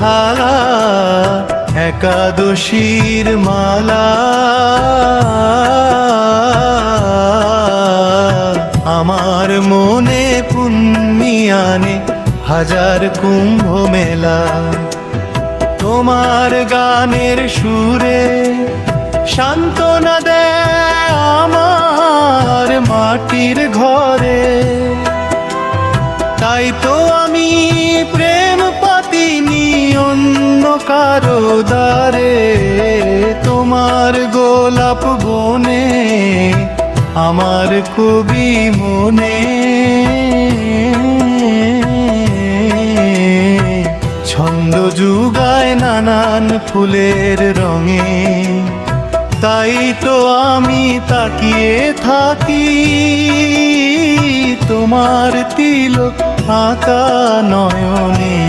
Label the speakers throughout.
Speaker 1: থালা, একাদশীর মালা। আমার মনে পুণ্যি আনে হাজার কুম্ভ মেলা। তোমার গানের সুরে সান্ত্বনা দেয় আমার মাটির ঘরে। তাই তো আমি প্রেম পাতিনি অন্য কারো দ্বারে। তোমার গোলাপ বনে আমার কবি মনে, ছন্দ যুগায় নানান ফুলের রঙে। তাই তো আমি তাকিয়ে থাকি তোমার তিলক আঁকা নয়নে।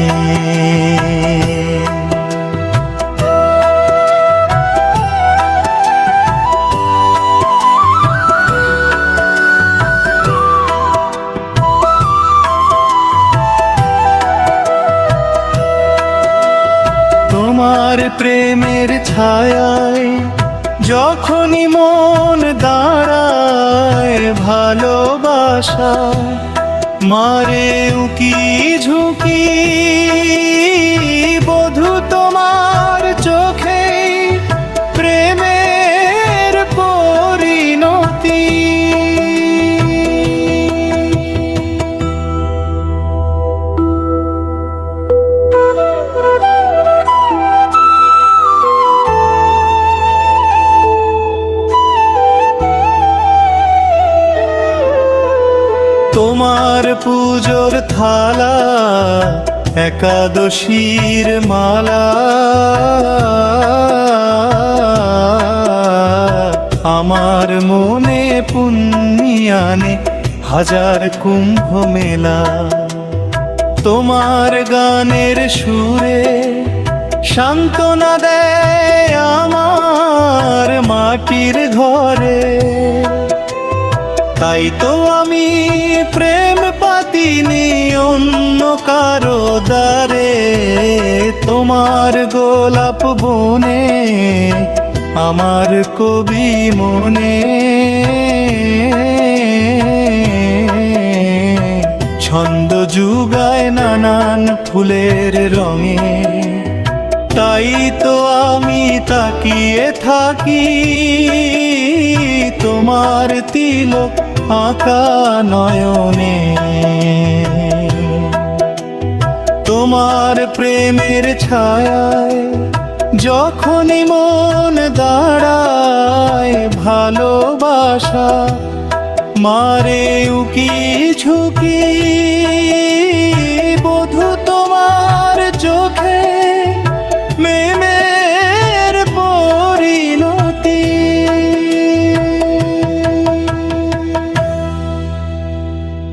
Speaker 1: তোমার প্রেমের ছায়ায় যখনই মন দাঁড়ায়, ভালোবাসা মারে উকি ঝুঁকি। বধূ তোমার চোখে প্রেমের পরিণতি। তোমার পুজোর থালা, একাদশীর মালা। আমার মনে পুণ্যি আনে হাজার কুম্ভ মেলা। তোমার গানের সুরে সান্ত্বনা দেয় আমার মাটির ঘরে। তাই তো আমি প্রেম পাতিনি অন্য কারো দ্বারে। তোমার গোলাপ বনে আমার কবি মনে, ছন্দ যুগায় নানান ফুলের রঙে। তাই তো আমি তাকিয়ে থাকি তোমার তিলক আঁকা নয়নে। তোমার প্রেমের ছায়ায় যখনই মন দাঁড়ায়, ভালোবাসা মারে উকি ঝুঁকি।